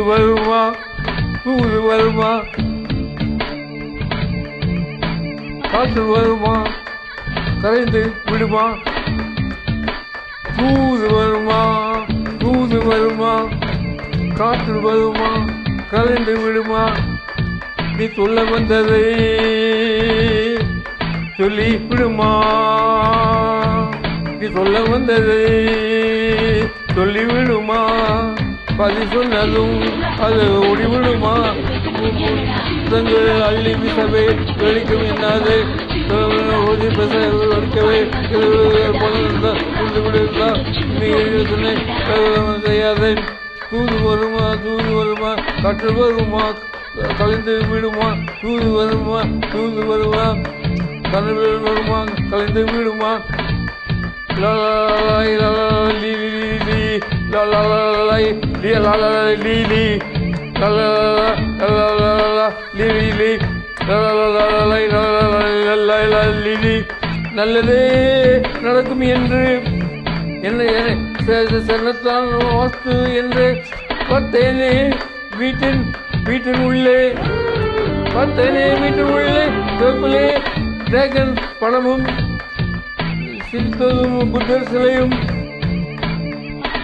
வருமா தூது வருமா காற்று வருமா கரைந்து விடுமா தூது வருமா தூது வருமா காற்று வருமா கரைந்து விடுமா நீ சொல்ல வந்ததை சொல்லி விடுமா நீ சொல்ல வந்ததை சொல்லி விடுமா பதி சொன்னதும் அது ஓடிவிடுமா தங்கள் அள்ளி வீசவே வெடிக்கும் என்னாது பேசவே செய்யாதே தூது வருமா காற்று வருமா கலைந்து விடுமா தூது வருமா கனவு வருமா கலைந்து விடுமா நல்லதே நடக்கும் என்று சரணத்தான் வாஸ்து என்று பார்த்தேனே வீட்டின் உள்ளே சிவப்பிலே டிராகன் படமும் சிரித்ததும் புத்தர் சிலையும்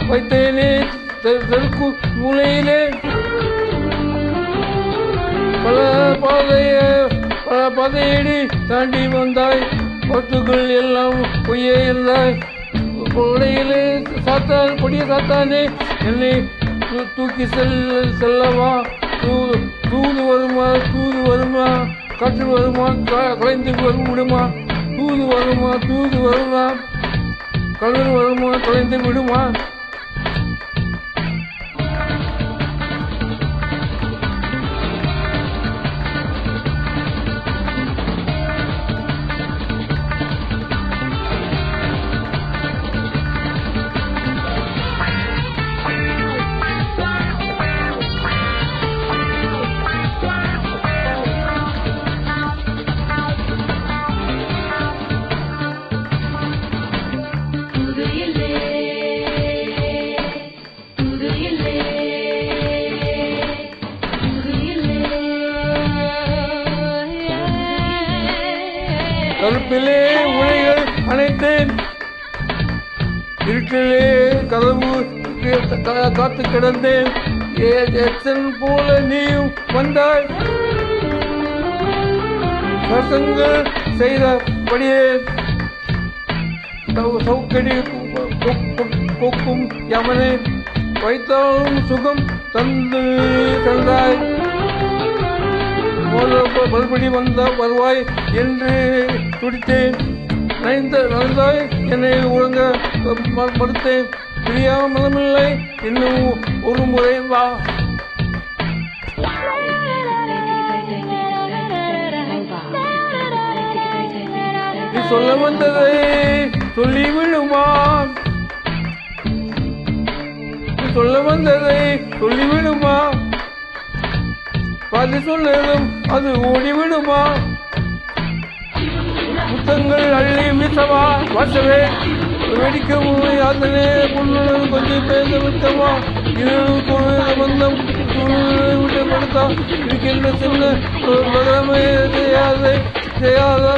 வைத்தேனே தெற்கு மூலையிலே பல பாதையடி தாண்டி வந்தாய் வத்துக்கள் எல்லாம் பொய்யே இருந்தாய் கொடையிலே கொடிய சாத்தானே என்னை தூக்கி செல்லவா தூது வருமா காற்று வருமா கலைந்து விடுமா தூது வருமா கலர் வருமா கலைந்து விடுமா கருப்பிலே உலைகள் அணைத்தேன் இருட்டிலே கதவு காத்து கிடந்தேன் எச்சன் போல நீயும் வந்தாய் சசங்கள் செய்தபடியே சவுக்கடி கொக்கும் யமனை வைத்தாலும் சுகம் தந்தாய் மறுபடி வருவாய் என்று துடித்தேன் நனைந்தாய் என்னை உறங்க மறுத்தேன் பிரியாமலமில்லை இன்னும் ஒரு முறை வா நீ சொல்ல வந்ததை சொல்லி விடுமா நீ சொல்ல வந்ததை சொல்லி விடுமா பாதி சொன்னதும் அது ஓடிவிடுமா முத்தங்கள் அள்ளி வீசவா வாசவே வெடிக்கும் யாத்தனே பொண்ணுடன் கொஞ்சம் பேச விட்டமா பந்தம் விட்டு படுத்தா இருக்கின்ற சின்ன பகரமே செய்யாதா